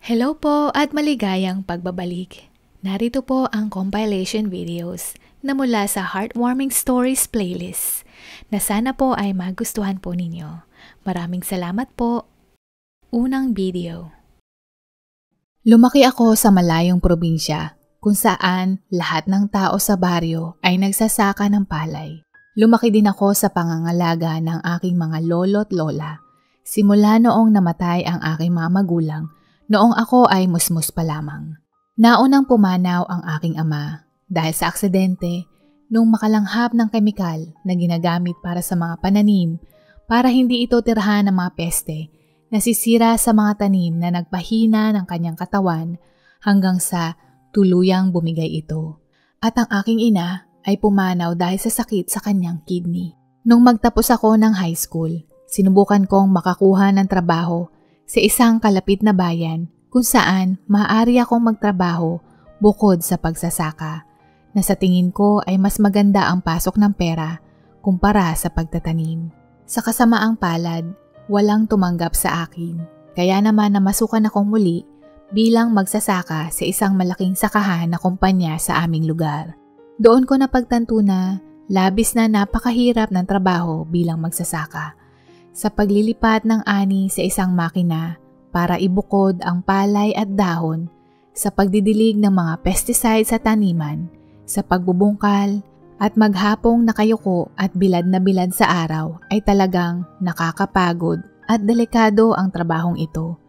Hello po at maligayang pagbabalik. Narito po ang compilation videos na mula sa Heartwarming Stories playlist na sana po ay magustuhan po ninyo. Maraming salamat po. Unang video. Lumaki ako sa malayong probinsya kung saan lahat ng tao sa baryo ay nagsasaka ng palay. Lumaki din ako sa pangangalaga ng aking mga lolo't lola. Simula noong namatay ang aking mga magulang, noong ako ay musmus pa lamang. Naunang pumanaw ang aking ama dahil sa aksidente nung makalanghap ng kemikal na ginagamit para sa mga pananim para hindi ito tirahan ng mga peste, nasisira sa mga tanim na nagpahina ng kanyang katawan hanggang sa tuluyang bumigay ito. At ang aking ina ay pumanaw dahil sa sakit sa kanyang kidney. Nung magtapos ako ng high school, sinubukan kong makakuha ng trabaho sa isang kalapit na bayan kung saan maaari akong magtrabaho bukod sa pagsasaka na sa tingin ko ay mas maganda ang pasok ng pera kumpara sa pagtatanim. Sa kasamaang palad, walang tumanggap sa akin kaya naman namasukan akong muli bilang magsasaka sa isang malaking sakahan na kumpanya sa aming lugar. Doon ko napagtanto na labis na napakahirap ng trabaho bilang magsasaka. Sa paglilipat ng ani sa isang makina para ibukod ang palay at dahon, sa pagdidilig ng mga pesticide sa taniman, sa pagbubungkal at maghapong nakayuko at bilad na bilad sa araw ay talagang nakakapagod at delikado ang trabahong ito.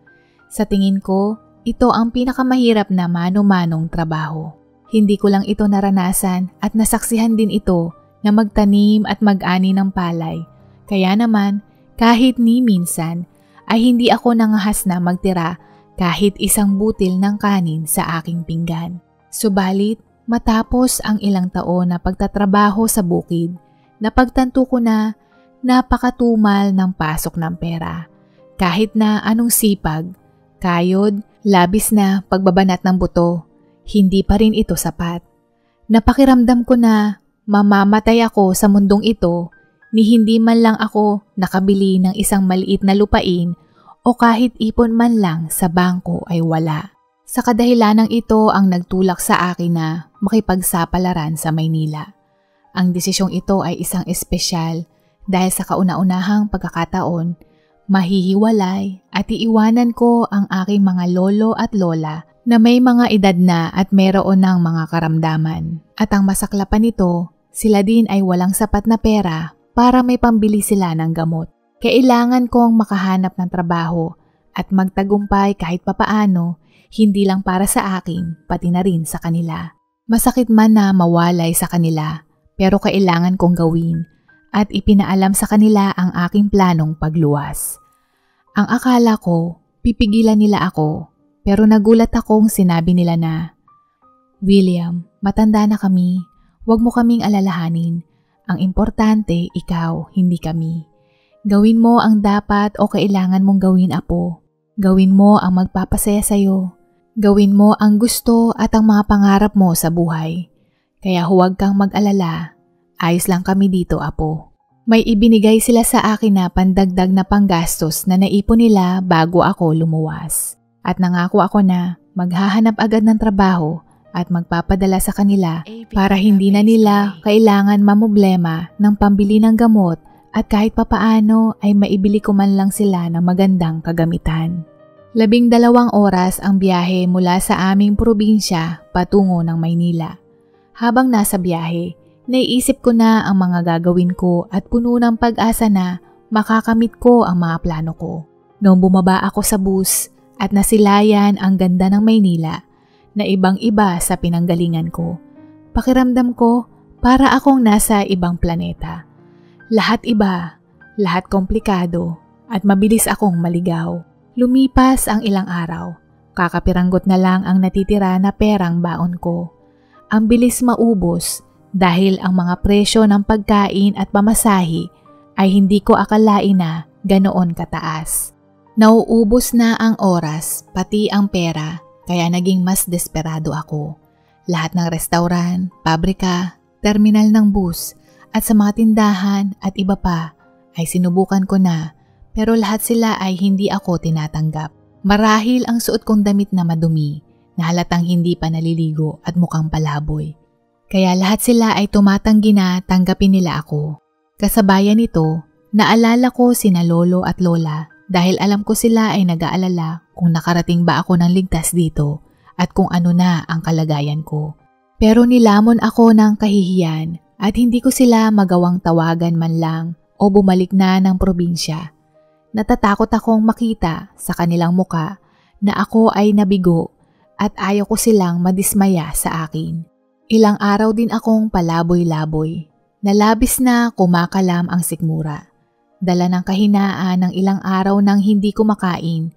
Sa tingin ko, ito ang pinakamahirap na mano-manong trabaho. Hindi ko lang ito naranasan at nasaksihan din ito na magtanim at mag-ani ng palay. Kaya naman, kahit ni minsan, ay hindi ako nangahas na magtira kahit isang butil ng kanin sa aking pinggan. Subalit, matapos ang ilang taon na pagtatrabaho sa bukid, napagtanto ko na napakatumal ng pasok ng pera. Kahit na anong sipag, kayod, labis na pagbabanat ng buto, hindi pa rin ito sapat. Napakiramdam ko na mamamatay ako sa mundong ito ni hindi man lang ako nakabili ng isang maliit na lupain o kahit ipon man lang sa bangko ay wala. Sa kadahilanang ito ang nagtulak sa akin na makipagsapalaran sa Maynila. Ang desisyong ito ay isang espesyal dahil sa kauna-unahang pagkakataon, mahihiwalay at iiwanan ko ang aking mga lolo at lola na may mga edad na at meron ng mga karamdaman. At ang masaklapan nito, sila din ay walang sapat na pera para may pambili sila ng gamot. Kailangan kong makahanap ng trabaho at magtagumpay kahit papaano, hindi lang para sa akin, pati na rin sa kanila. Masakit man na mawalay sa kanila, pero kailangan kong gawin at ipinaalam sa kanila ang aking planong pagluwas. Ang akala ko, pipigilan nila ako, pero nagulat akong sinabi nila na, "William, matanda na kami, huwag mo kaming alalahanin. Ang importante, ikaw, hindi kami. Gawin mo ang dapat o kailangan mong gawin, apo. Gawin mo ang magpapasaya sa'yo. Gawin mo ang gusto at ang mga pangarap mo sa buhay. Kaya huwag kang mag-alala. Ayos lang kami dito, apo." May ibinigay sila sa akin na pandagdag na panggastos na naipon nila bago ako lumuwas. At nangako ako na maghahanap agad ng trabaho at magpapadala sa kanila para hindi na nila kailangan mamoblema ng pambili ng gamot at kahit papaano ay maibili ko man lang sila ng magandang kagamitan. 12 oras ang biyahe mula sa aming probinsya patungo ng Maynila. Habang nasa biyahe, naiisip ko na ang mga gagawin ko at puno ng pag-asa na makakamit ko ang mga plano ko. Noong bumaba ako sa bus at nasilayan ang ganda ng Maynila, na ibang-iba sa pinanggalingan ko. Pakiramdam ko para akong nasa ibang planeta. Lahat iba, lahat komplikado at mabilis akong maligaw. Lumipas ang ilang araw, kakapiranggot na lang ang natitira na perang baon ko. Ang bilis maubos dahil ang mga presyo ng pagkain at pamasahe ay hindi ko akalain na ganoon kataas. Nauubos na ang oras, pati ang pera. Kaya naging mas desperado ako. Lahat ng restaurant, pabrika, terminal ng bus at sa mga tindahan at iba pa ay sinubukan ko na pero lahat sila ay hindi ako tinatanggap. Marahil ang suot kong damit na madumi, na halatang hindi pa naliligo at mukhang palaboy. Kaya lahat sila ay tumatanggi na tanggapin nila ako. Kasabayan nito, naalala ko sina lolo at lola dahil alam ko sila ay nag-aalala kung nakarating ba ako ng ligtas dito at kung ano na ang kalagayan ko. Pero nilamon ako ng kahihiyan at hindi ko sila magawang tawagan man lang o bumalik na ng probinsya. Natatakot akong makita sa kanilang muka na ako ay nabigo at ayaw ko silang madismaya sa akin. Ilang araw din akong palaboy-laboy. Nalabis na kumakalam ang sikmura. Dala ng kahinaan ng ilang araw nang hindi kumakain,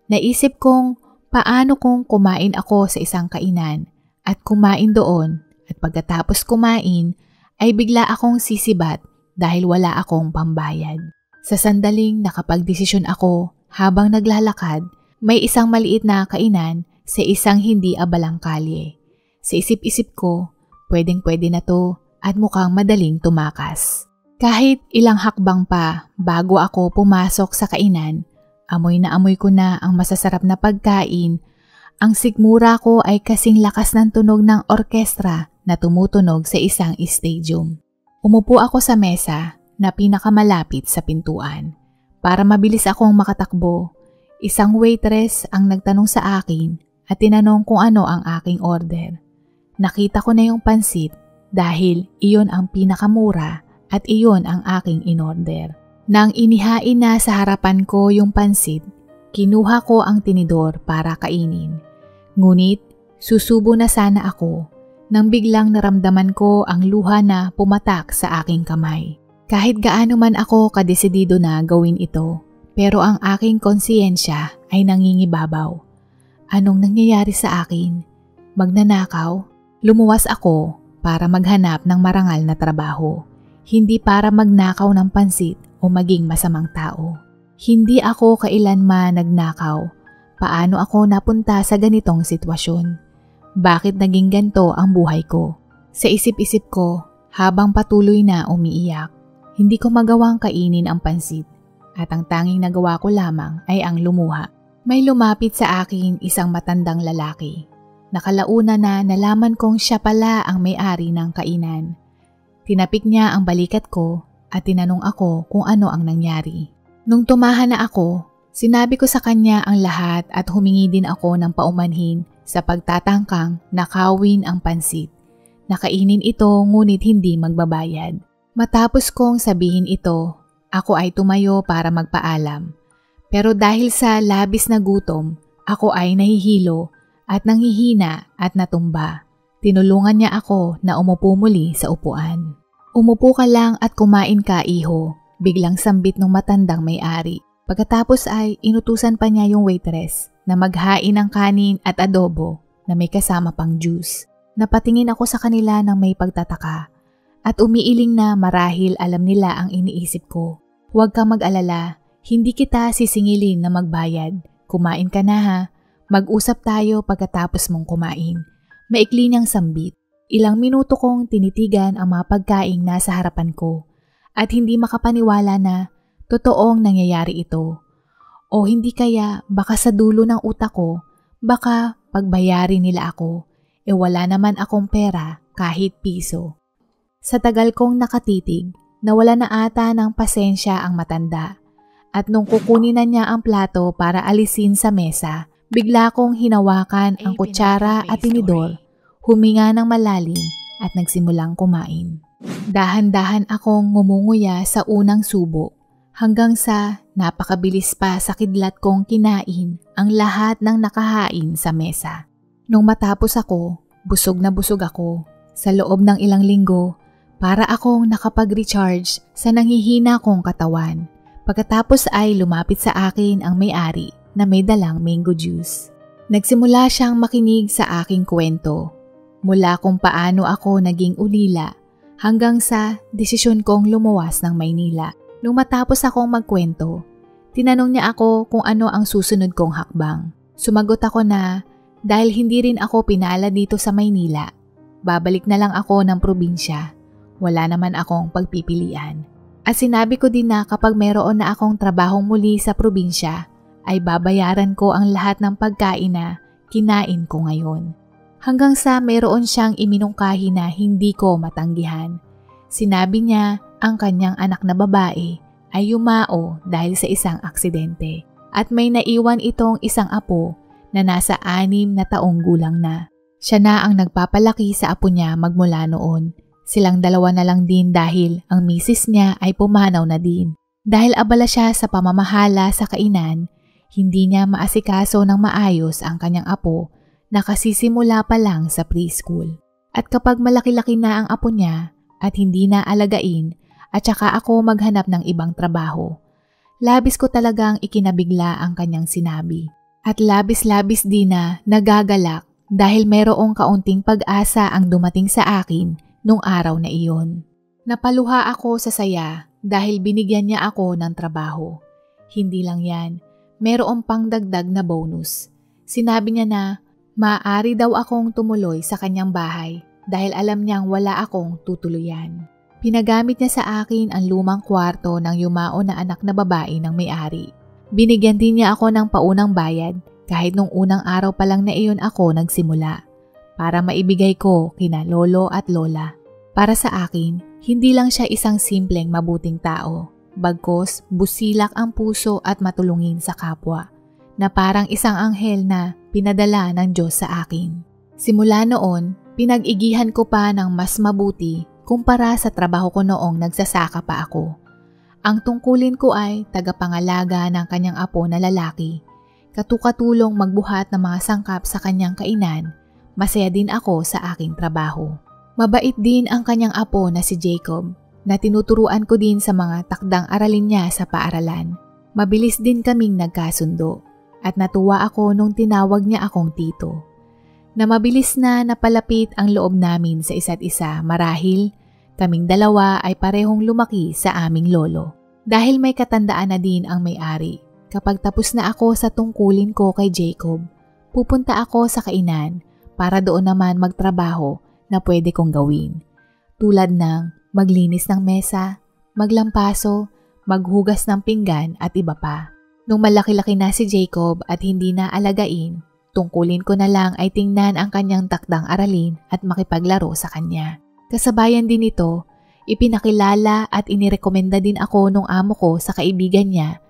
naisip kong paano kung kumain ako sa isang kainan at kumain doon at pagkatapos kumain ay bigla akong sisibat dahil wala akong pambayad. Sa sandaling nakapagdesisyon ako habang naglalakad, may isang maliit na kainan sa isang hindi abalang kalye. Sa isip-isip ko, pwedeng-pwede na to at mukhang madaling tumakas. Kahit ilang hakbang pa bago ako pumasok sa kainan, amoy na amoy ko na ang masasarap na pagkain. Ang sikmura ko ay kasing lakas ng tunog ng orkestra na tumutunog sa isang stadium. Umupo ako sa mesa na pinakamalapit sa pintuan. Para mabilis akong makatakbo, isang waitress ang nagtanong sa akin at tinanong kung ano ang aking order. Nakita ko na yung pansit dahil iyon ang pinakamura at iyon ang aking inorder. Nang inihain na sa harapan ko yung pansit, kinuha ko ang tinidor para kainin. Ngunit susubo na sana ako nang biglang naramdaman ko ang luha na pumatak sa aking kamay. Kahit gaano man ako kadesidido na gawin ito, pero ang aking konsiyensya ay nangingibabaw. Anong nangyayari sa akin? Magnanakaw? Lumuwas ako para maghanap ng marangal na trabaho, hindi para magnakaw ng pansit o maging masamang tao. Hindi ako kailanman nagnakaw. Paano ako napunta sa ganitong sitwasyon? Bakit naging ganito ang buhay ko? Sa isip-isip ko, habang patuloy na umiiyak, hindi ko magawang kainin ang pansit at ang tanging nagawa ko lamang ay ang lumuha. May lumapit sa akin isang matandang lalaki. Nakalauna na nalaman kong siya pala ang may-ari ng kainan. Tinapik niya ang balikat ko at tinanong ako kung ano ang nangyari. Nung tumahan na ako, sinabi ko sa kanya ang lahat at humingi din ako ng paumanhin sa pagtatangkang nakawin ang pansit. Nakainin ito ngunit hindi magbabayad. Matapos kong sabihin ito, ako ay tumayo para magpaalam. Pero dahil sa labis na gutom, ako ay nahihilo at nanghihina at natumba. Tinulungan niya ako na umupo muli sa upuan. Umupo ka lang at kumain ka, iho, biglang sambit ng matandang may-ari. Pagkatapos ay inutusan pa niya yung waitress na maghain ng kanin at adobo na may kasama pang juice. Napatingin ako sa kanila ng may pagtataka at umiiling na marahil alam nila ang iniisip ko. Huwag kang mag-alala, hindi kita sisingilin na magbayad. Kumain ka na ha. Mag-usap tayo pagkatapos mong kumain. Maikli niyang sambit. Ilang minuto kong tinitigan ang mga pagkaing nasa harapan ko at hindi makapaniwala na totoong nangyayari ito. O hindi kaya baka sa dulo ng utak ko, baka pagbayarin nila ako, wala naman akong pera kahit piso. Sa tagal kong nakatitig, nawala na ata ng pasensya ang matanda at nung kukunin na niya ang plato para alisin sa mesa, bigla kong hinawakan ang kutsara at tinidor, huminga ng malalim at nagsimulang kumain. Dahan-dahan akong ngumunguya sa unang subo hanggang sa napakabilis pa sa kidlat kong kinain ang lahat ng nakahain sa mesa. Nung matapos ako, busog na busog ako. Sa loob ng ilang linggo, para akong nakapag-recharge sa nanghihina kong katawan. Pagkatapos ay lumapit sa akin ang may-ari na may dalang mango juice. Nagsimula siyang makinig sa aking kwento. Mula kung paano ako naging ulila hanggang sa desisyon kong lumuwas ng Maynila. Nung matapos akong magkwento, tinanong niya ako kung ano ang susunod kong hakbang. Sumagot ako na dahil hindi rin ako pinala dito sa Maynila, babalik na lang ako ng probinsya. Wala naman akong pagpipilian. At sinabi ko din na kapag meron na akong trabahong muli sa probinsya, ay babayaran ko ang lahat ng pagkain na kinain ko ngayon. Hanggang sa meron siyang iminungkahi na hindi ko matanggihan. Sinabi niya ang kanyang anak na babae ay yumao dahil sa isang aksidente at may naiwan itong isang apo na nasa 6 na taong gulang na. Siya na ang nagpapalaki sa apo niya magmula noon. Silang dalawa na lang din dahil ang misis niya ay pumanaw na din. Dahil abala siya sa pamamahala sa kainan, hindi niya maasikaso ng maayos ang kanyang apo na kasisimula pa lang sa preschool. At kapag malaki-laki na ang apo niya at hindi na alagain at saka ako maghanap ng ibang trabaho, labis ko talagang ikinabigla ang kanyang sinabi. At labis-labis din na nagagalak dahil merong kaunting pag-asa ang dumating sa akin nung araw na iyon. Napaluha ako sa saya dahil binigyan niya ako ng trabaho. Hindi lang yan, merong pang dagdag na bonus. Sinabi niya na maaari daw akong tumuloy sa kanyang bahay dahil alam niyang wala akong tutuluyan. Pinagamit niya sa akin ang lumang kwarto ng yumao na anak na babae ng may-ari. Binigyan din niya ako ng paunang bayad kahit nung unang araw pa lang na iyon ako nagsimula, para maibigay ko kina lolo at lola. Para sa akin, hindi lang siya isang simpleng mabuting tao, bagkus busilak ang puso at matulungin sa kapwa, na parang isang anghel na pinadala ng Diyos sa akin. Simula noon, pinag-igihan ko pa ng mas mabuti kumpara sa trabaho ko noong nagsasaka pa ako. Ang tungkulin ko ay tagapangalaga ng kanyang apo na lalaki, katukatulong magbuhat ng mga sangkap sa kanyang kainan. Masaya din ako sa aking trabaho. Mabait din ang kanyang apo na si Jacob na tinuturuan ko din sa mga takdang aralin niya sa paaralan. Mabilis din kaming nagkasundo at natuwa ako nung tinawag niya akong tito. Na mabilis na napalapit ang loob namin sa isa't isa marahil kaming dalawa ay parehong lumaki sa aming lolo. Dahil may katandaan na din ang may-ari. Kapag tapos na ako sa tungkulin ko kay Jacob, pupunta ako sa kainan para doon naman magtrabaho na pwede kong gawin. Tulad ng maglinis ng mesa, maglampaso, maghugas ng pinggan at iba pa. Nung malaki-laki na si Jacob at hindi na alagain, tungkulin ko na lang ay tingnan ang kanyang takdang aralin at makipaglaro sa kanya. Kasabayan din ito, ipinakilala at inirekomenda din ako nung amo ko sa kaibigan niya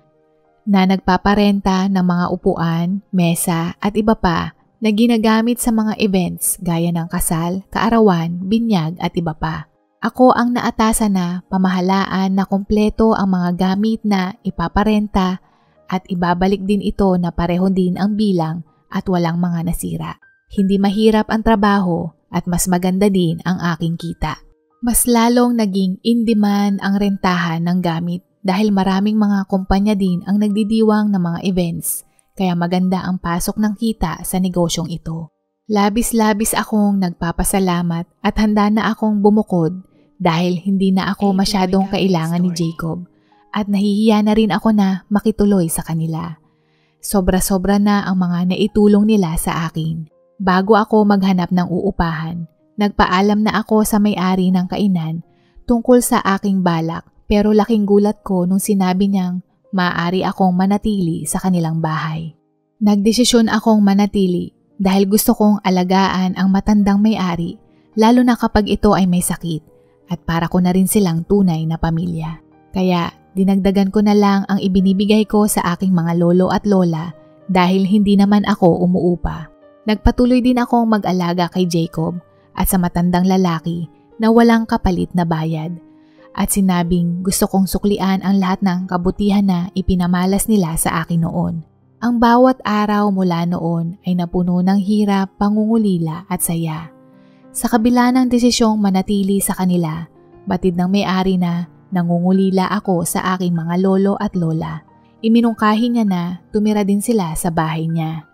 na nagpaparenta ng mga upuan, mesa at iba pa na ginagamit sa mga events gaya ng kasal, kaarawan, binyag at iba pa. Ako ang naatasan na pamahalaan na kumpleto ang mga gamit na ipaparenta at ibabalik din ito na pareho din ang bilang at walang mga nasira. Hindi mahirap ang trabaho at mas maganda din ang aking kita. Mas lalong naging in-demand ang rentahan ng gamit dahil maraming mga kumpanya din ang nagdidiwang ng mga events, kaya maganda ang pasok ng kita sa negosyong ito. Labis-labis akong nagpapasalamat at handa na akong bumukod dahil hindi na ako masyadong kailangan ni Jacob at nahihiya na rin ako na makituloy sa kanila. Sobra-sobra na ang mga naitulong nila sa akin. Bago ako maghanap ng uupahan, nagpaalam na ako sa may-ari ng kainan tungkol sa aking balak. Pero laking gulat ko nung sinabi niyang maaari akong manatili sa kanilang bahay. Nagdesisyon akong manatili dahil gusto kong alagaan ang matandang may-ari lalo na kapag ito ay may sakit at para ko na rin silang tunay na pamilya. Kaya dinagdagan ko na lang ang ibinibigay ko sa aking mga lolo at lola dahil hindi naman ako umuupa. Nagpatuloy din akong mag-alaga kay Jacob at sa matandang lalaki na walang kapalit na bayad. At sinabing gusto kong suklian ang lahat ng kabutihan na ipinamalas nila sa akin noon. Ang bawat araw mula noon ay napuno ng hirap, pangungulila at saya. Sa kabila ng desisyong manatili sa kanila, batid ng may-ari na nangungulila ako sa aking mga lolo at lola. Iminungkahi niya na tumira din sila sa bahay niya.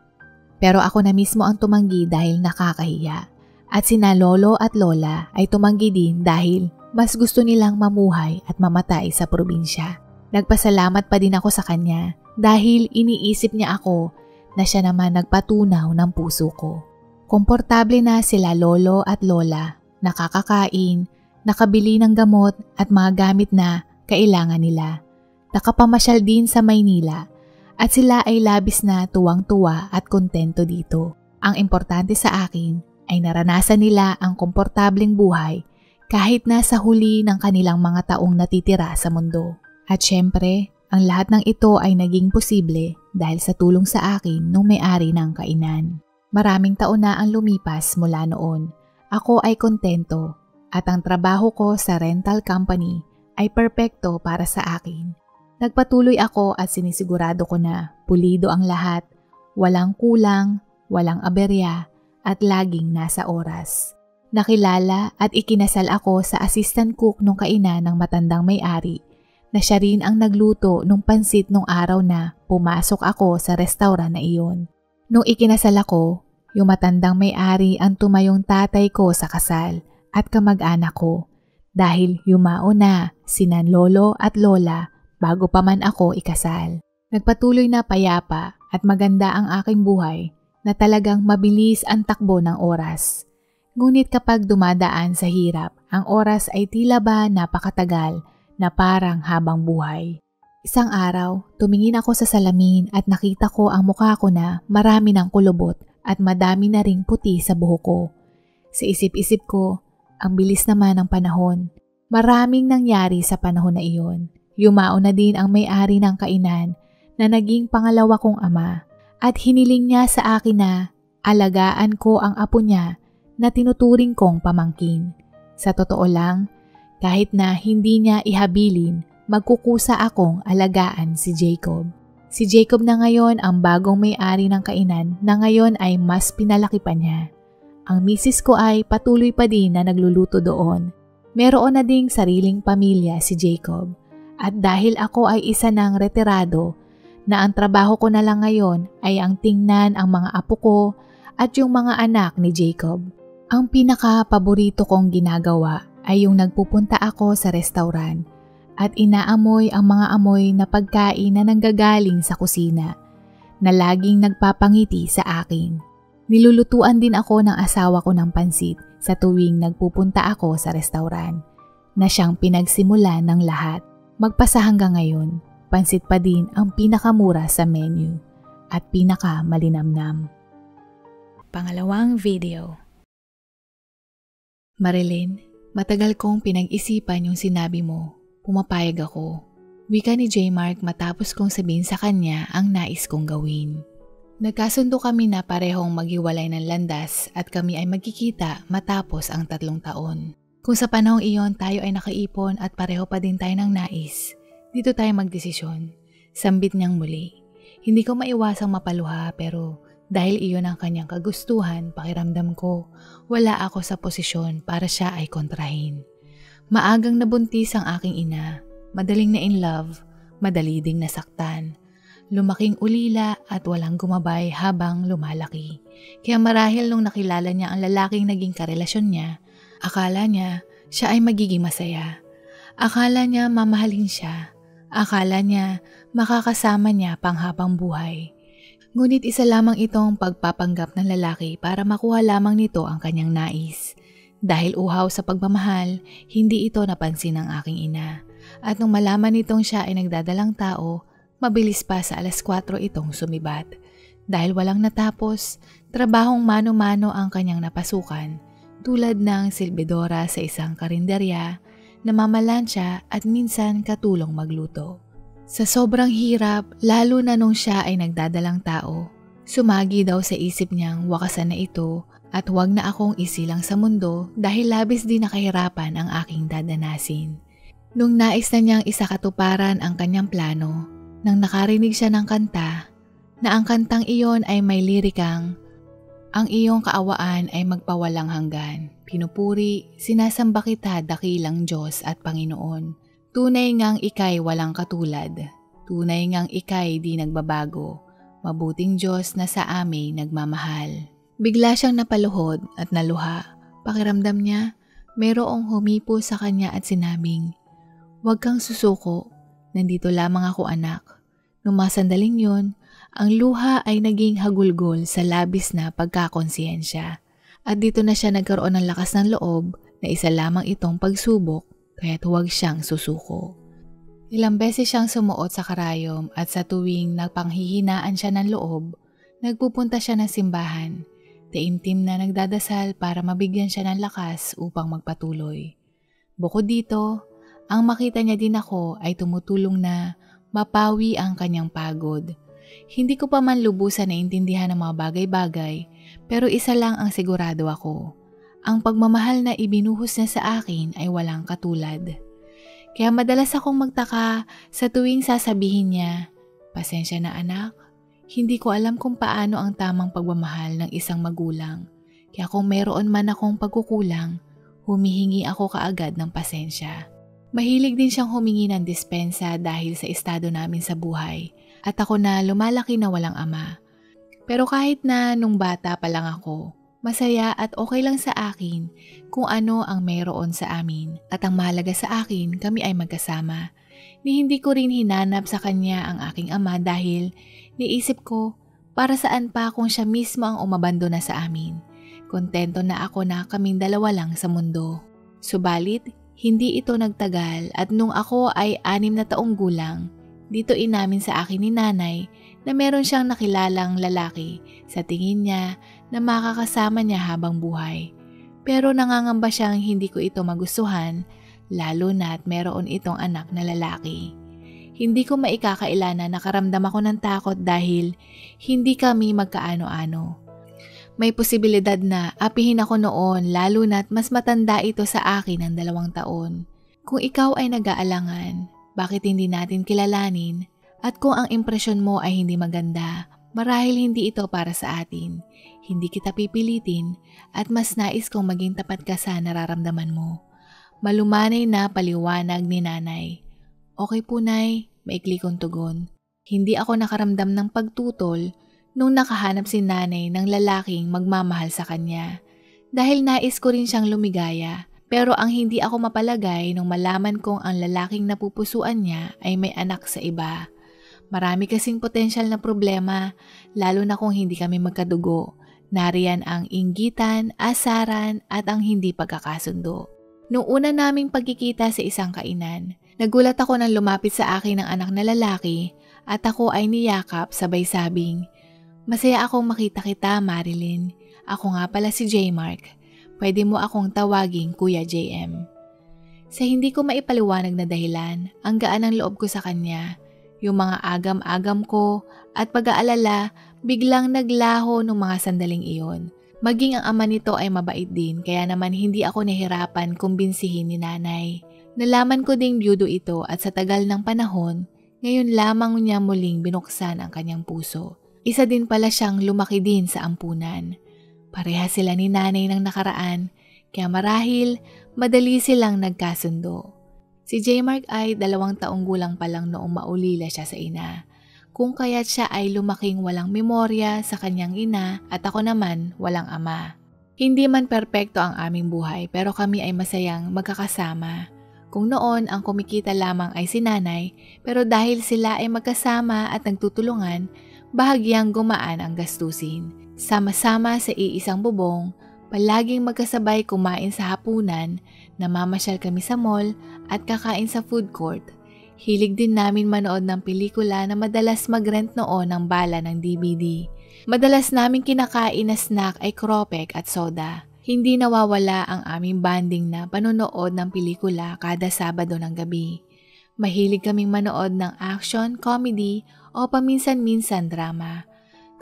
Pero ako na mismo ang tumanggi dahil nakakahiya. At sina lolo at lola ay tumanggi din dahil mas gusto nilang mamuhay at mamatay sa probinsya. Nagpasalamat pa din ako sa kanya dahil iniisip niya ako na siya naman nagpatunaw ng puso ko. Komportable na sila lolo at lola, nakakakain, nakabili ng gamot at mga gamit na kailangan nila. Nakapamasyal din sa Maynila at sila ay labis na tuwang-tuwa at kontento dito. Ang importante sa akin ay naranasan nila ang komportableng buhay kahit nasa huli ng kanilang mga taong natitira sa mundo. At syempre, ang lahat ng ito ay naging posible dahil sa tulong sa akin nung may-ari ng kainan. Maraming taon na ang lumipas mula noon. Ako ay kontento at ang trabaho ko sa rental company ay perpekto para sa akin. Nagpatuloy ako at sinisigurado ko na pulido ang lahat, walang kulang, walang aberya at laging nasa oras. Nakilala at ikinasal ako sa assistant cook nung kainan ng matandang may-ari na siya rin ang nagluto nung pansit nung araw na pumasok ako sa restaurant na iyon. Nung ikinasal ako, yung matandang may-ari ang tumayong tatay ko sa kasal at kamag-anak ko dahil yumao na sinan lolo at lola bago pa man ako ikasal. Nagpatuloy na payapa at maganda ang aking buhay na talagang mabilis ang takbo ng oras. Ngunit kapag dumadaan sa hirap, ang oras ay tila ba napakatagal na parang habang buhay. Isang araw, tumingin ako sa salamin at nakita ko ang mukha ko na marami ng kulubot at madami na ring puti sa buhok ko. Sa isip-isip ko, ang bilis naman ng panahon. Maraming nangyari sa panahon na iyon. Yumao na din ang may-ari ng kainan na naging pangalawa kong ama at hiniling niya sa akin na alagaan ko ang apo niya na tinuturing kong pamangkin. Sa totoo lang, kahit na hindi niya ihabilin, magkukusa akong alagaan si Jacob. Si Jacob na ngayon ang bagong may-ari ng kainan na ngayon ay mas pinalaki pa niya. Ang misis ko ay patuloy pa din na nagluluto doon. Meron na ding sariling pamilya si Jacob. At dahil ako ay isa ng retirado, na ang trabaho ko na lang ngayon ay ang tingnan ang mga apo ko at yung mga anak ni Jacob. Ang pinaka-paborito kong ginagawa ay yung nagpupunta ako sa restaurant at inaamoy ang mga amoy na pagkain na nanggagaling sa kusina na laging nagpapangiti sa akin. Nilulutuan din ako ng asawa ko ng pansit sa tuwing nagpupunta ako sa restaurant na siyang pinagsimula ng lahat. Magpasa hanggang ngayon, pansit pa din ang pinakamura sa menu at pinakamalinamnam. Pangalawang video. Marilyn, matagal kong pinag-isipan yung sinabi mo. Pumapayag ako. Wika ni J. Mark matapos kong sabihin sa kanya ang nais kong gawin. Nagkasundo kami na parehong maghiwalay ng landas at kami ay magkikita matapos ang 3 taon. Kung sa panahong iyon tayo ay nakaipon at pareho pa din tayo ng nais, dito tayo magdesisyon. Sambit niyang muli. Hindi ko maiwasang mapaluha pero dahil iyon ang kanyang kagustuhan, pakiramdam ko wala ako sa posisyon para siya ay kontrahin. Maagang nabuntis ang aking ina, madaling na in love, madali ding nasaktan. Lumaking ulila at walang gumabay habang lumalaki. Kaya marahil nung nakilala niya ang lalaking naging karelasyon niya, akala niya siya ay magiging masaya. Akala niya mamahalin siya. Akala niya makakasama niya panghabang buhay. Ngunit isa lamang itong pagpapanggap ng lalaki para makuha lamang nito ang kanyang nais. Dahil uhaw sa pagmamahal, hindi ito napansin ng aking ina. At nung malaman nitong siya ay nagdadalang tao, mabilis pa sa 4:00 itong sumibat. Dahil walang natapos, trabahong mano-mano ang kanyang napasukan. Tulad ng silbidora sa isang karinderya, namamalansya at minsan katulong magluto. Sa sobrang hirap, lalo na nung siya ay nagdadalang tao, sumagi daw sa isip niyang wakasan na ito at huwag na akong isilang sa mundo dahil labis din na kahirapan ang aking dadanasin. Nung nais na niyang isakatuparan ang kanyang plano, nang nakarinig siya ng kanta, na ang kantang iyon ay may lirikang, ang iyong kaawaan ay magpawalang hanggan. Pinupuri, sinasamba kita dakilang Diyos at Panginoon. Tunay ngang ika'y walang katulad. Tunay ngang ika'y di nagbabago. Mabuting Diyos na sa amin nagmamahal. Bigla siyang napaluhod at naluha. Pakiramdam niya, mayroong humipo sa kanya at sinabing, "Huwag kang susuko. Nandito lamang ako anak." Nung masandaling yun, ang luha ay naging hagulgol sa labis na pagkakonsiyensya. At dito na siya nagkaroon ng lakas ng loob na isa lamang itong pagsubok kaya't huwag siyang susuko. Ilang beses siyang sumuot sa karayom at sa tuwing nagpanghihinaan siya ng loob, nagpupunta siya ng simbahan. Taimtim na nagdadasal para mabigyan siya ng lakas upang magpatuloy. Bukod dito, ang makita niya din ako ay tumutulong na mapawi ang kanyang pagod. Hindi ko pa man lubusan naintindihan ang mga bagay-bagay, pero isa lang ang sigurado ako. Ang pagmamahal na ibinuhos niya sa akin ay walang katulad. Kaya madalas akong magtaka sa tuwing sasabihin niya, "Pasensya na anak, hindi ko alam kung paano ang tamang pagmamahal ng isang magulang. Kaya kung meron man akong pagkukulang, humihingi ako kaagad ng pasensya." Mahilig din siyang humingi ng dispensa dahil sa estado namin sa buhay at ako na lumalaki na walang ama. Pero kahit na nung bata pa lang ako, masaya at okay lang sa akin kung ano ang mayroon sa amin at ang mahalaga sa akin kami ay magkasama. Ni hindi ko rin hinanap sa kanya ang aking ama dahil niisip ko para saan pa kung siya mismo ang umabandona sa amin. Kontento na ako na kaming dalawa lang sa mundo. Subalit, hindi ito nagtagal at nung ako ay 6 na taong gulang, dito inamin sa akin ni nanay na meron siyang nakilalang lalaki sa tingin niya na makakasama niya habang buhay. Pero nangangamba siyang hindi ko ito magustuhan, lalo na't meron itong anak na lalaki. Hindi ko maikakaila na nakaramdam ako ng takot dahil hindi kami magkaano-ano. May posibilidad na apihin ako noon lalo na't mas matanda ito sa akin ng 2 taon. Kung ikaw ay nag-aalangan, bakit hindi natin kilalanin? At kung ang impresyon mo ay hindi maganda, marahil hindi ito para sa atin. Hindi kita pipilitin at mas nais kong maging tapat ka sa nararamdaman mo. Malumanay na paliwanag ni nanay. Okay po nay, maikli kong tugon. Hindi ako nakaramdam ng pagtutol nung nakahanap si nanay ng lalaking magmamahal sa kanya. Dahil nais ko rin siyang lumigaya. Pero ang hindi ako mapalagay nung malaman kong ang lalaking napupusuan niya ay may anak sa iba. Marami kasing potensyal na problema, lalo na kung hindi kami magkadugo. Nariyan ang inggitan, asaran at ang hindi pagkakasundo. Nung una naming pagkikita sa isang kainan, nagulat ako nang lumapit sa akin ng anak na lalaki at ako ay niyakap sabay sabing, "Masaya akong makita kita, Marilyn. Ako nga pala si J. Mark. Pwede mo akong tawaging Kuya JM." Sa hindi ko maipaliwanag na dahilan, ang gaan ng loob ko sa kanya. Yung mga agam-agam ko at pag-aalala biglang naglaho nung mga sandaling iyon. Maging ang ama nito ay mabait din kaya naman hindi ako nahirapan kumbinsihin ni nanay. Nalaman ko ding byudo ito at sa tagal ng panahon, ngayon lamang niya muling binuksan ang kanyang puso. Isa din pala siyang lumaki din sa ampunan. Pareha sila ni nanay ng nakaraan, kaya marahil madali silang nagkasundo. Si J. Mark ay 2 taong gulang pa lang noong maulila siya sa ina. Kung kaya't siya ay lumaking walang memorya sa kanyang ina at ako naman walang ama. Hindi man perpekto ang aming buhay pero kami ay masayang magkakasama. Kung noon ang kumikita lamang ay si nanay pero dahil sila ay magkasama at nagtutulungan, bahagyang gumaan ang gastusin. Sama-sama sa iisang bubong, palaging magkasabay kumain sa hapunan, namamasyal kami sa mall at kakain sa food court. Hilig din namin manood ng pelikula na madalas mag-rent noon ng bala ng DVD. Madalas namin kinakain na snack ay kropek at soda. Hindi nawawala ang aming banding na panonood ng pelikula kada Sabado ng gabi. Mahilig kaming manood ng action, comedy o paminsan-minsan drama.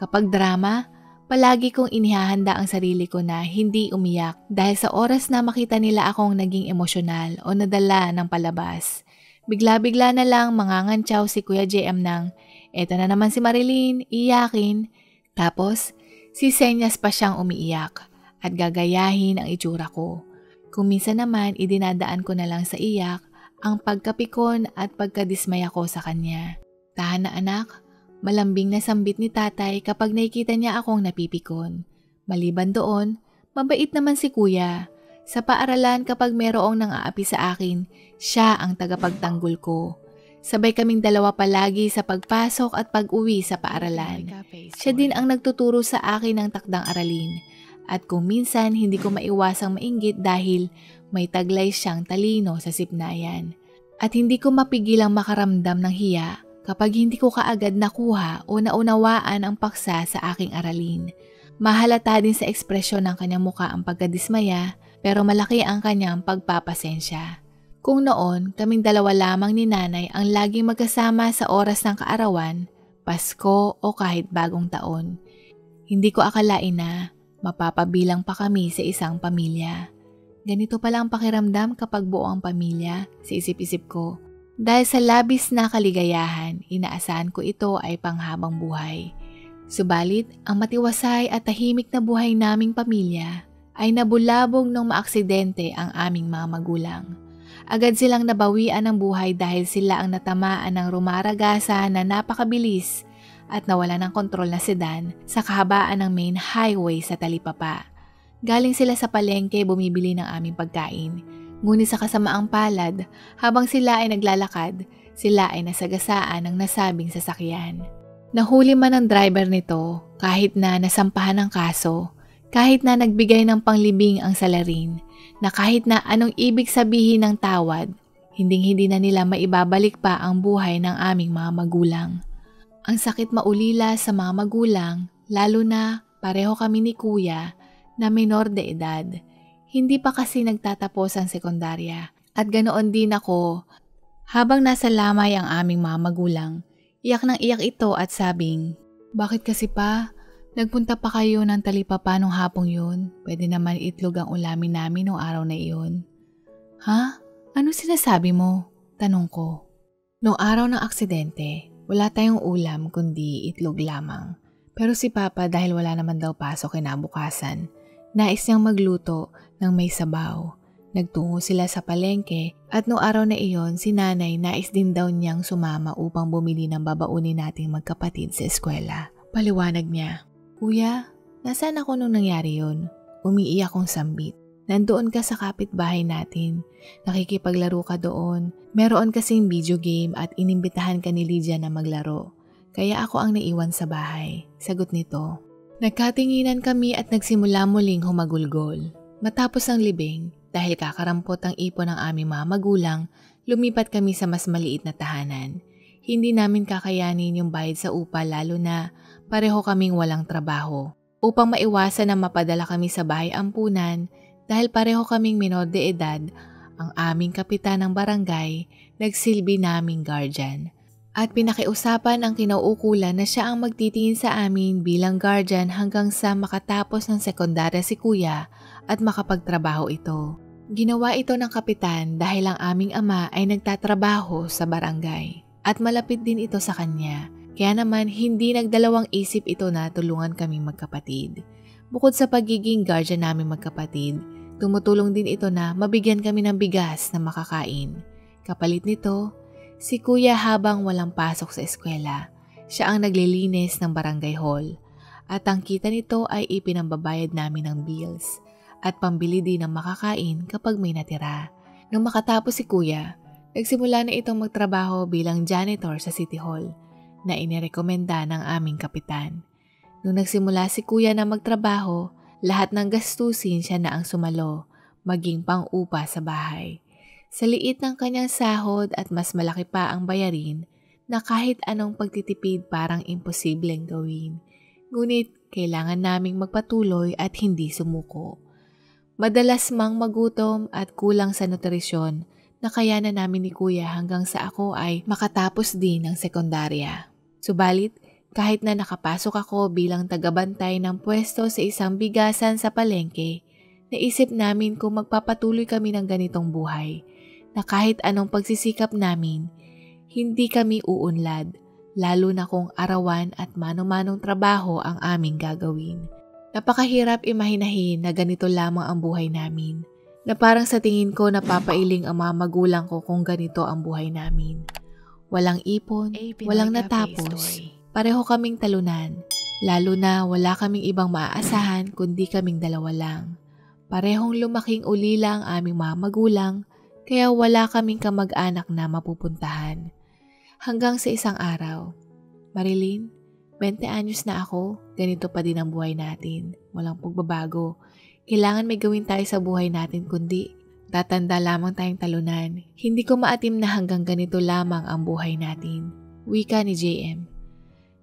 Kapag drama, palagi kong inihahanda ang sarili ko na hindi umiyak dahil sa oras na makita nila akong naging emosyonal o nadala ng palabas. Bigla-bigla na lang mangangantsaw si Kuya JM ng, "Eto na naman si Marilyn, iyakin." Tapos, sisenyas pa siyang umiiyak at gagayahin ang itsura ko. Kung minsan naman idinadaan ko na lang sa iyak ang pagkapikon at pagkadismaya ko sa kanya. "Tahan na anak." Malambing na sambit ni tatay kapag nakikita niya akong napipikon. Maliban doon, mabait naman si kuya. Sa paaralan kapag merong nang-aapi sa akin, siya ang tagapagtanggol ko. Sabay kaming dalawa palagi sa pagpasok at pag-uwi sa paaralan. Siya din ang nagtuturo sa akin ng takdang aralin. At kung minsan hindi ko maiwasang mainggit dahil may taglay siyang talino sa sipnayan. At hindi ko mapigilang makaramdam ng hiya kapag hindi ko kaagad nakuha o naunawaan ang paksa sa aking aralin. Mahalata din sa ekspresyon ng kanyang muka ang pagkadismaya, pero malaki ang kanyang pagpapasensya. Kung noon, kaming dalawa lamang ni nanay ang laging magkasama sa oras ng kaarawan, Pasko o kahit bagong taon, hindi ko akalain na mapapabilang pa kami sa isang pamilya. Ganito pala ang pakiramdam kapag buo ang pamilya, sa isip-isip ko. Dahil sa labis na kaligayahan, inaasahan ko ito ay panghabang buhay. Subalit, ang matiwasay at tahimik na buhay naming pamilya ay nabulabog nung maaksidente ang aming mga magulang. Agad silang nabawian ng buhay dahil sila ang natamaan ng rumaragasa na napakabilis at nawala ng kontrol na sedan sa kahabaan ng main highway sa Talipapa. Galing sila sa palengke bumibili ng aming pagkain. Ngunit sa kasamaang palad, habang sila ay naglalakad, sila ay nasagasaan ng nasabing sasakyan. Nahuli man ang driver nito kahit na nasampahan ng kaso, kahit na nagbigay ng panglibing ang salarin, na kahit na anong ibig sabihin ng tawad, hinding-hindi na nila maibabalik pa ang buhay ng aming mga magulang. Ang sakit maulila sa mga magulang, lalo na pareho kami ni Kuya na minor de edad. Hindi pa kasi nagtatapos ang sekundarya at ganoon din ako. Habang nasa lamay ang aming mga magulang, iyak nang iyak ito at sabing, "Bakit kasi pa? Nagpunta pa kayo ng Talipapa nung hapong yun. Pwede naman itlog ang ulamin namin nung araw na iyon." "Ha? Ano sinasabi mo?" tanong ko. Nung araw ng aksidente, wala tayong ulam kundi itlog lamang. Pero si Papa dahil wala naman daw pasok kinabukasan, nais niyang magluto ng may sabaw. Nagtungo sila sa palengke at noong araw na iyon si nanay nais din daw niyang sumama upang bumili ng babaunin nating magkapatid sa eskwela. Paliwanag niya, "Kuya, nasaan ako nung nangyari yun?" Umiiyak kong sambit. "Nandoon ka sa kapitbahay natin. Nakikipaglaro ka doon. Meron kasing video game at inimbitahan ka ni Lydia na maglaro. Kaya ako ang naiwan sa bahay." Sagot nito. Nagkatinginan kami at nagsimula muling humagulgol. Matapos ang libing, dahil kakarampot ang ipon ng aming mga magulang, lumipat kami sa mas maliit na tahanan. Hindi namin kakayanin yung bayad sa upa lalo na pareho kaming walang trabaho. Upang maiwasan na mapadala kami sa bahay ampunan dahil pareho kaming minor de edad, ang aming kapitan ng barangay nagsilbi naming guardian. At pinakiusapan ang kinauukulan na siya ang magtitingin sa amin bilang guardian hanggang sa makatapos ng sekundarya si Kuya at makapagtrabaho ito. Ginawa ito ng kapitan dahil ang aming ama ay nagtatrabaho sa barangay at malapit din ito sa kanya. Kaya naman hindi nagdalawang isip ito na tulungan kaming magkapatid. Bukod sa pagiging guardian naming magkapatid, tumutulong din ito na mabigyan kami ng bigas na makakain. Kapalit nito, si Kuya habang walang pasok sa eskwela, siya ang naglilinis ng barangay hall at ang kita nito ay ipinambabayad namin ng bills at pambili din ng makakain kapag may natira. Nung makatapos si Kuya, nagsimula na itong magtrabaho bilang janitor sa City Hall na inirekomenda ng aming kapitan. Nung nagsimula si Kuya na magtrabaho, lahat ng gastusin siya na ang sumalo, maging pang-upa sa bahay. Sa liit ng kanyang sahod at mas malaki pa ang bayarin na kahit anong pagtitipid parang imposibleng gawin. Ngunit kailangan naming magpatuloy at hindi sumuko. Madalas mang magutom at kulang sa nutrisyon na kayanan namin ni Kuya hanggang sa ako ay makatapos din ng sekundarya. Subalit, kahit na nakapasok ako bilang tagabantay ng pwesto sa isang bigasan sa palengke, naisip namin kung magpapatuloy kami ng ganitong buhay na kahit anong pagsisikap namin, hindi kami uunlad, lalo na kung arawan at mano-manong trabaho ang aming gagawin. Napakahirap imahinahin na ganito lamang ang buhay namin, na parang sa tingin ko napapailing ang mga magulang ko kung ganito ang buhay namin. Walang ipon, walang natapos, pareho kaming talunan, lalo na wala kaming ibang maaasahan kundi kaming dalawa lang. Parehong lumaking ulila ang aming mga magulang, kaya wala kaming kamag-anak na mapupuntahan. Hanggang sa isang araw, "Marilyn, 20 anyos na ako, ganito pa din ang buhay natin. Walang pagbabago. Kailangan may gawin tayo sa buhay natin kundi Tatanda lamang tayong talunan. Hindi ko maatim na hanggang ganito lamang ang buhay natin. Wika ni JM.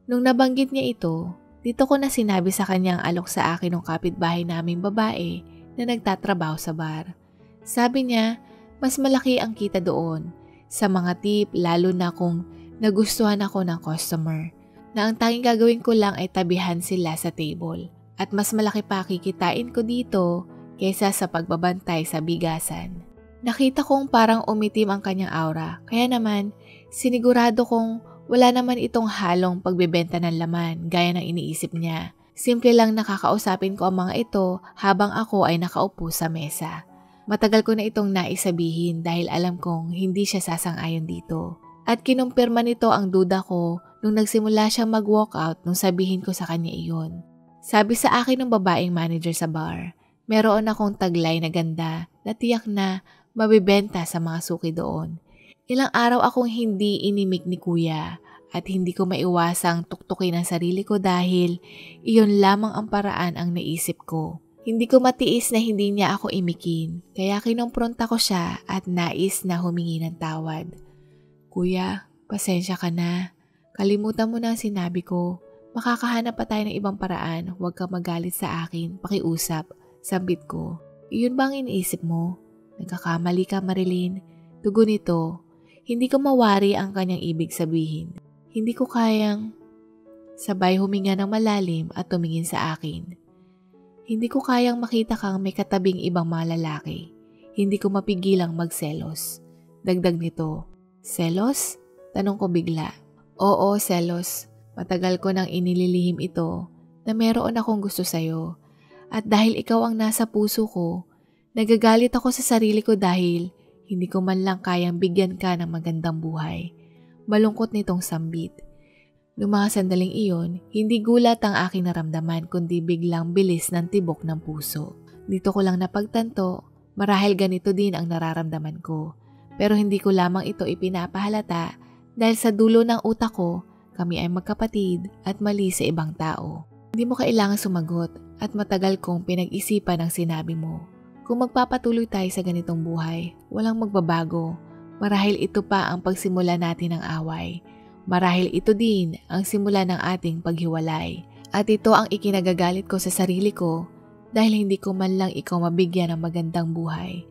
Nung nabanggit niya ito, dito ko na sinabi sa kanyang alok sa akin ng kapitbahay naming babae na nagtatrabaho sa bar. Sabi niya, mas malaki ang kita doon sa mga tip, lalo na kung nagustuhan ako ng customer, na ang tanging gagawin ko lang ay tabihan sila sa table at mas malaki pa kikitain ko dito kaysa sa pagbabantay sa bigasan. Nakita kong parang umitim ang kanyang aura, kaya naman sinigurado kong wala naman itong halong pagbebenta ng laman gaya ng iniisip niya. Simple lang nakakausapin ko ang mga ito habang ako ay nakaupo sa mesa. Matagal ko na itong naisabihin dahil alam kong hindi siya sasang-ayon dito. At kinumpirma nito ang duda ko nung nagsimula siyang mag-walkout nung sabihin ko sa kanya iyon. Sabi sa akin ng babaeng manager sa bar, meron akong taglay na ganda na tiyak na mabibenta sa mga suki doon. Ilang araw akong hindi inimik ni kuya at hindi ko maiwasang tuktukin ang sarili ko dahil iyon lamang ang paraan ang naisip ko. Hindi ko matiis na hindi niya ako imikin, kaya kinumpronta ko siya at nais na humingi ng tawad. Kuya, pasensya ka na. Kalimutan mo na ang sinabi ko. Makakahanap pa tayo ng ibang paraan, huwag ka magalit sa akin, pakiusap, sambit ko. Iyon ba ang iniisip mo? Nagkakamali ka, Marilyn. Tugon nito, hindi ko mawari ang kanyang ibig sabihin. Hindi ko kayang... Sabay huminga ng malalim at tumingin sa akin. Hindi ko kayang makita kang may katabing ibang mga lalaki. Hindi ko mapigilang magselos. Dagdag nito, selos? Tanong ko bigla. Oo, selos. Matagal ko nang inililihim ito na meron akong gusto sa'yo. At dahil ikaw ang nasa puso ko, nagagalit ako sa sarili ko dahil hindi ko man lang kayang bigyan ka ng magandang buhay. Malungkot nitong sambit. Noong mga sandaling iyon, hindi gulat ang aking naramdaman kundi biglang bilis ng tibok ng puso. Dito ko lang napagtanto, marahil ganito din ang nararamdaman ko. Pero hindi ko lamang ito ipinapahalata dahil sa dulo ng utak ko, kami ay magkapatid at mali sa ibang tao. Hindi mo kailangan sumagot at matagal kong pinag-isipan ang sinabi mo. Kung magpapatuloy tayo sa ganitong buhay, walang magbabago. Marahil ito pa ang pagsimula natin ng away. Marahil ito din ang simula ng ating paghiwalay. At ito ang ikinagagalit ko sa sarili ko dahil hindi ko man lang ikaw mabigyan ng magandang buhay.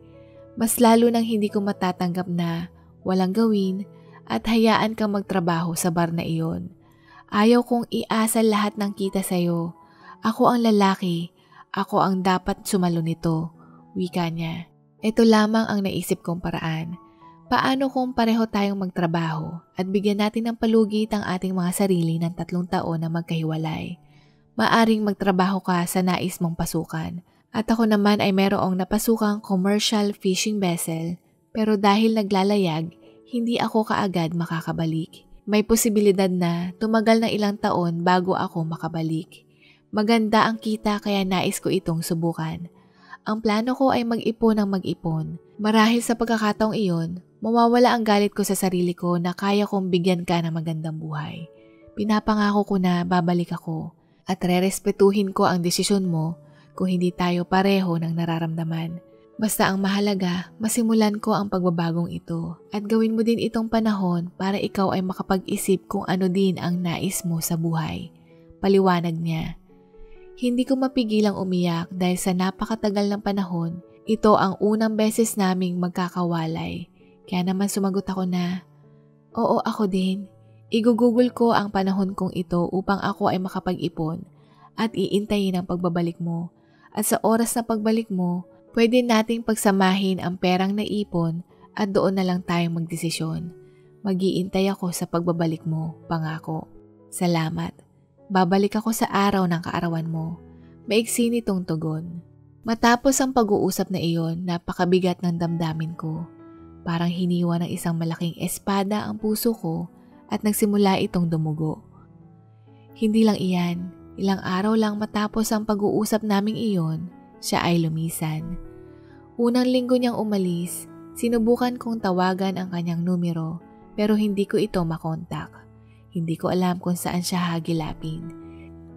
Mas lalo nang hindi ko matatanggap na walang gawin at hayaan kang magtrabaho sa bar na iyon. Ayaw kong iasal lahat ng kita sa'yo. Ako ang lalaki. Ako ang dapat sumalo nito. Wika niya. Ito lamang ang naisip kong paraan. Paano kung pareho tayong magtrabaho at bigyan natin ng palugit ang ating mga sarili ng 3 taon na magkahiwalay? Maaring magtrabaho ka sa nais mong pasukan at ako naman ay merong napasukang commercial fishing vessel pero dahil naglalayag, hindi ako kaagad makakabalik. May posibilidad na tumagal ng ilang taon bago ako makabalik. Maganda ang kita kaya nais ko itong subukan. Ang plano ko ay mag-ipon ng mag-ipon. Marahil sa pagkakataong iyon, mawawala ang galit ko sa sarili ko na kaya kong bigyan ka ng magandang buhay. Pinapangako ko na babalik ako at rerespetuhin ko ang desisyon mo kung hindi tayo pareho ng nararamdaman. Basta ang mahalaga, masimulan ko ang pagbabagong ito at gawin mo din itong panahon para ikaw ay makapag-isip kung ano din ang nais mo sa buhay. Paliwanag niya. Hindi ko mapigilang umiyak dahil sa napakatagal ng panahon, ito ang unang beses naming magkakawalay. Kaya naman sumagot ako na, oo ako din. Igugugol ko ang panahon kong ito upang ako ay makapag-ipon at iintayin ang pagbabalik mo. At sa oras na pagbalik mo, pwede nating pagsamahin ang perang naipon at doon na lang tayong magdesisyon. Mag-iintay ako sa pagbabalik mo, pangako. Salamat. Babalik ako sa araw ng kaarawan mo. Maigsi nitong tugon. Matapos ang pag-uusap na iyon, napakabigat ng damdamin ko. Parang hiniwa ng isang malaking espada ang puso ko at nagsimula itong dumugo. Hindi lang iyan, ilang araw lang matapos ang pag-uusap naming iyon, siya ay lumisan. Unang linggo niyang umalis, sinubukan kong tawagan ang kanyang numero pero hindi ko ito makontak. Hindi ko alam kung saan siya hagilapin.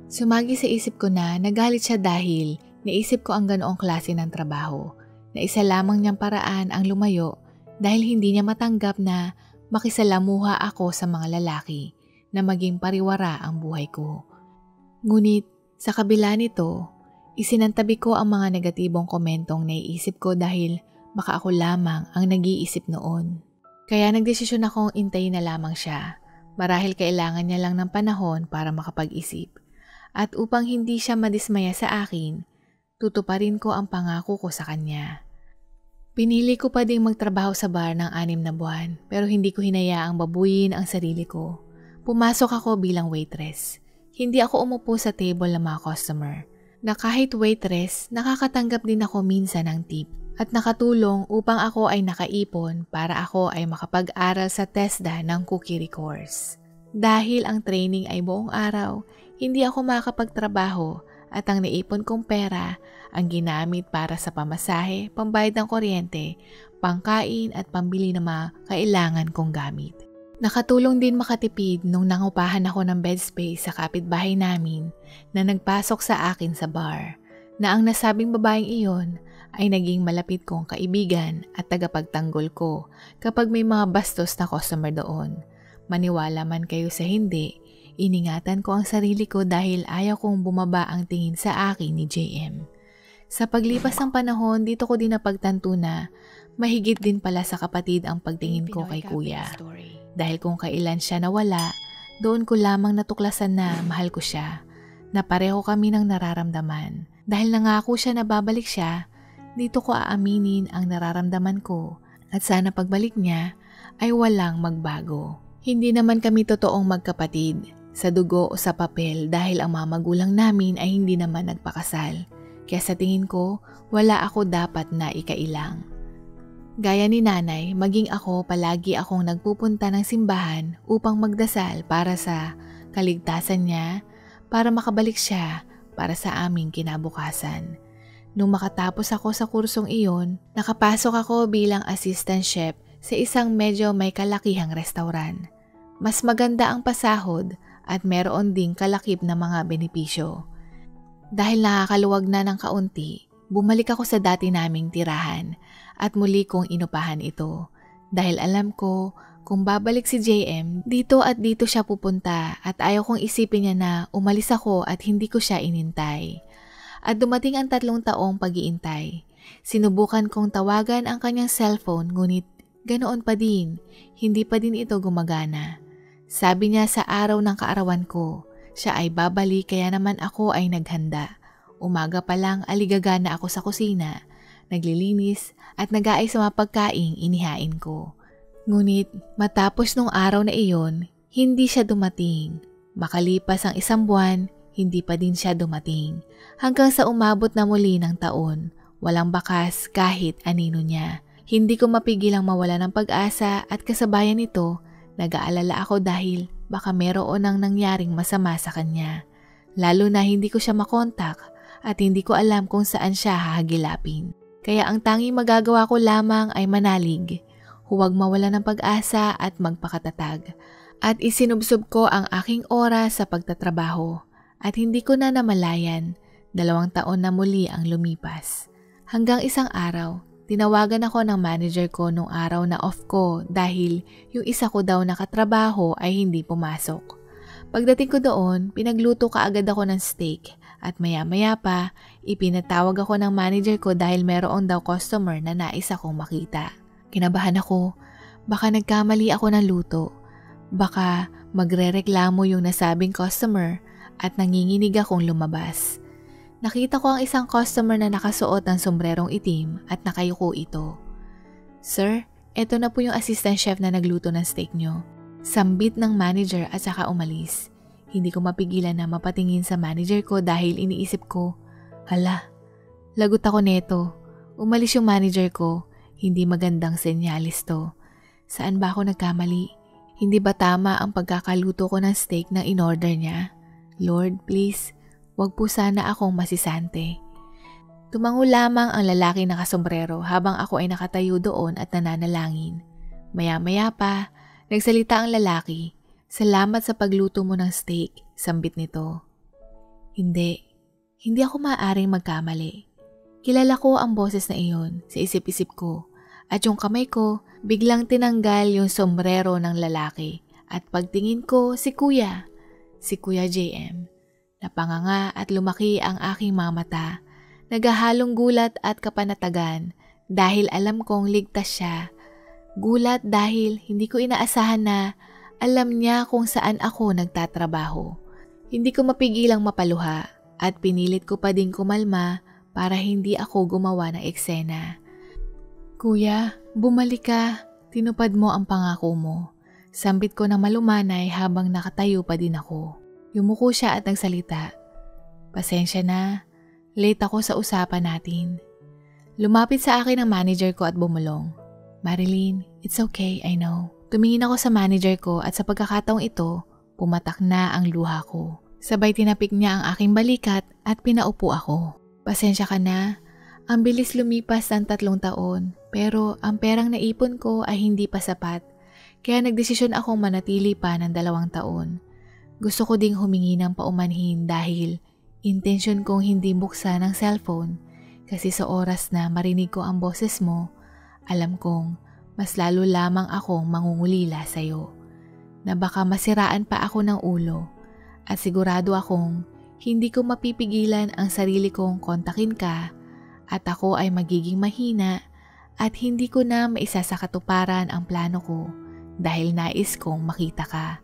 Sumagi sa isip ko na nagalit siya dahil naisip ko ang ganoong klase ng trabaho. na isa lamang niyang paraan ang lumayo dahil hindi niya matanggap na makisalamuha ako sa mga lalaki na maging pariwara ang buhay ko. Ngunit sa kabila nito, isinantabi ko ang mga negatibong komentong naiisip ko dahil baka ako lamang ang nag-iisip noon. Kaya nagdesisyon akong intayin na lamang siya. Marahil kailangan niya lang ng panahon para makapag-isip. At upang hindi siya madismaya sa akin, tutuparin ko ang pangako ko sa kanya. Pinili ko pa ding magtrabaho sa bar ng 6 na buwan pero hindi ko hinayaang babuyin ang sarili ko. Pumasok ako bilang waitress. Hindi ako umupo sa table ng mga customer. Na kahit waitress, nakakatanggap din ako minsan ng tip at nakatulong upang ako ay nakaipon para ako ay makapag-aral sa TESDA ng cookery course. Dahil ang training ay buong araw, hindi ako makakapagtrabaho at ang naipon kong pera ang ginamit para sa pamasahe, pambayad ng kuryente, pangkain at pambili ng mga kailangan kong gamit. Nakatulong din makatipid nung nangupahan ako ng bed space sa kapitbahay namin na nagpasok sa akin sa bar, na ang nasabing babaeng iyon ay naging malapit kong kaibigan at tagapagtanggol ko kapag may mga bastos na customer doon. Maniwala man kayo sa hindi, iningatan ko ang sarili ko dahil ayaw kong bumaba ang tingin sa akin ni JM. Sa paglipas ng panahon, dito ko din napagtanto na mahigit din pala sa kapatid ang pagtingin ko kay kuya. Dahil kung kailan siya nawala, doon ko lamang natuklasan na mahal ko siya, na pareho kami ng nararamdaman. Dahil nangako siya na babalik siya, dito ko aaminin ang nararamdaman ko at sana pagbalik niya ay walang magbago. Hindi naman kami totoong magkapatid sa dugo o sa papel dahil ang mga magulang namin ay hindi naman nagpakasal. Kaya sa tingin ko, wala ako dapat na ikailang. Gaya ni nanay, maging ako palagi akong nagpupunta ng simbahan upang magdasal para sa kaligtasan niya, para makabalik siya para sa aming kinabukasan. Nung makatapos ako sa kursong iyon, nakapasok ako bilang assistant chef sa isang medyo may kalakihang restaurant. Mas maganda ang pasahod at meron ding kalakip na mga benepisyo. Dahil nakakaluwag na ng kaunti, bumalik ako sa dati naming tirahan at muli kong inupahan ito. Dahil alam ko kung babalik si JM, dito at dito siya pupunta at ayaw kong isipin niya na umalis ako at hindi ko siya inintay. At dumating ang 3 taong pag-iintay. Sinubukan kong tawagan ang kanyang cellphone ngunit ganoon pa din, hindi pa din ito gumagana. Sabi niya sa araw ng kaarawan ko, siya ay babalik kaya naman ako ay naghanda. Umaga pa lang aligaga na ako sa kusina, naglilinis at nag-aayos sa mga pagkaing inihain ko. Ngunit matapos nung araw na iyon, hindi siya dumating. Makalipas ang 1 buwan, hindi pa din siya dumating. Hanggang sa umabot na muli ng taon, walang bakas kahit anino niya. Hindi ko mapigilang mawala ng pag-asa at kasabayan nito, nag-aalala ako dahil baka meron ang nangyaring masama sa kanya. Lalo na hindi ko siya makontak at hindi ko alam kung saan siya hahagilapin. Kaya ang tanging magagawa ko lamang ay manalig, huwag mawala ng pag-asa at magpakatatag. At isinubsob ko ang aking oras sa pagtatrabaho at hindi ko na namalayan, 2 taon na muli ang lumipas. Hanggang isang araw, tinawagan ako ng manager ko nung araw na off ko dahil yung isa ko daw nakatrabaho ay hindi pumasok. Pagdating ko doon, pinagluto kaagad ako ng steak at maya-maya pa, ipinatawag ako ng manager ko dahil meron daw customer na nais akong makita. Kinabahan ako, baka nagkamali ako ng luto. Baka magrereklamo yung nasabing customer at nanginginig akong lumabas. Nakita ko ang isang customer na nakasuot ng sombrerong itim at nakayuko ito. "Sir, eto na po yung assistant chef na nagluto ng steak nyo." Sambit ng manager at saka umalis. Hindi ko mapigilan na mapatingin sa manager ko dahil iniisip ko, hala, lagot ako neto. Umalis yung manager ko, hindi magandang senyalis to. Saan ba ako nagkamali? Hindi ba tama ang pagkakaluto ko ng steak na in-order niya? Lord, please, wag po sana akong masisante. Tumango lamang ang lalaki nakasombrero habang ako ay nakatayo doon at nananalangin. Maya-maya pa, nagsalita ang lalaki. "Salamat sa pagluto mo ng steak," sambit nito. Hindi ako maaaring magkamali. Kilala ko ang boses na iyon sa isip-isip ko at yung kamay ko biglang tinanggal yung sombrero ng lalaki at pagtingin ko si Kuya JM. Napanganga at lumaki ang aking mga mata. Naghahalong gulat at kapanatagan dahil alam kong ligtas siya. Gulat dahil hindi ko inaasahan na alam niya kung saan ako nagtatrabaho. Hindi ko mapigilang mapaluha at pinilit ko pa din kumalma para hindi ako gumawa ng eksena. Kuya, bumalik ka. Tinupad mo ang pangako mo. Sambit ko na malumanay habang nakatayo pa din ako. Yumuko siya at nagsalita. Pasensya na. Late ako sa usapan natin. Lumapit sa akin ang manager ko at bumulong. Marilyn, it's okay, I know. Tumingin ako sa manager ko at sa pagkakataong ito, pumatak na ang luha ko. Sabay tinapik niya ang aking balikat at pinaupo ako. Pasensya ka na. Ang bilis lumipas ng 3 taon, pero ang perang naipon ko ay hindi pa sapat. Kaya nagdesisyon akong manatili pa ng 2 taon. Gusto ko ding humingi ng paumanhin dahil intensyon kong hindi buksan ang cellphone kasi sa oras na marinig ko ang boses mo, alam kong mas lalo lamang akong mangungulila sa'yo na baka masiraan pa ako ng ulo at sigurado akong hindi ko mapipigilan ang sarili kong kontakin ka at ako ay magiging mahina at hindi ko na maisasakatuparan ang plano ko dahil nais kong makita ka.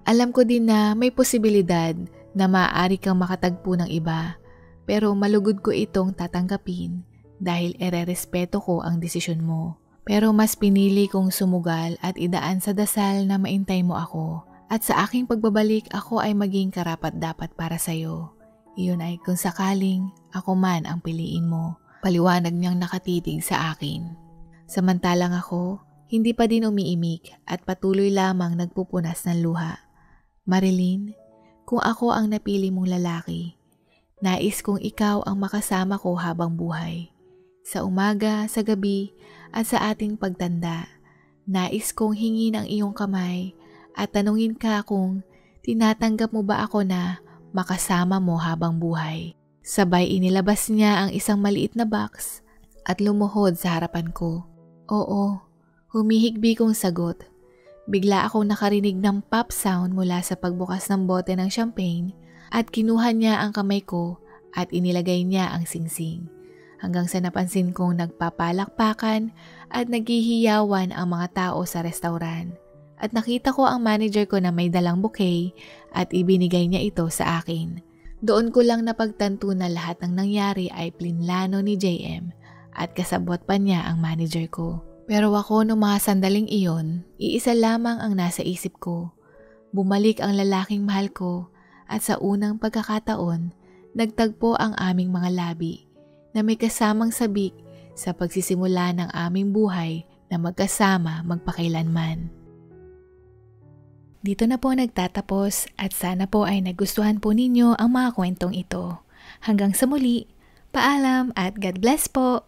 Alam ko din na may posibilidad na maaari kang makatagpo ng iba pero malugod ko itong tatanggapin dahil ererespeto ko ang desisyon mo. Pero mas pinili kong sumugal at idaan sa dasal na maintay mo ako at sa aking pagbabalik ako ay maging karapat-dapat para sa'yo. Iyon ay kung sakaling ako man ang piliin mo. Paliwanag niyang nakatitig sa akin. Samantalang ako, hindi pa din umiimik at patuloy lamang nagpupunas ng luha. Marilyn, kung ako ang napili mong lalaki, nais kong ikaw ang makasama ko habang buhay. Sa umaga, sa gabi, at sa ating pagtanda, nais kong hingin ang iyong kamay at tanungin ka kung tinatanggap mo ba ako na makasama mo habang buhay. Sabay inilabas niya ang isang maliit na box at lumuhod sa harapan ko. Oo, humihigbi kong sagot. Bigla akong nakarinig ng pop sound mula sa pagbukas ng bote ng champagne at kinuha niya ang kamay ko at inilagay niya ang singsing. Hanggang sa napansin kong nagpapalakpakan at naghihiyawan ang mga tao sa restauran. At nakita ko ang manager ko na may dalang bouquet at ibinigay niya ito sa akin. Doon ko lang napagtanto na lahat ng nangyari ay plinlano ni JM at kasabot pa niya ang manager ko. Pero ako noong mga sandaling iyon, iisa lamang ang nasa isip ko. Bumalik ang lalaking mahal ko at sa unang pagkakataon, nagtagpo ang aming mga labi na may kasamang sabik sa pagsisimula ng aming buhay na magkasama magpakailanman. Dito na po nagtatapos at sana po ay nagustuhan po ninyo ang mga kwentong ito. Hanggang sa muli, paalam at God bless po!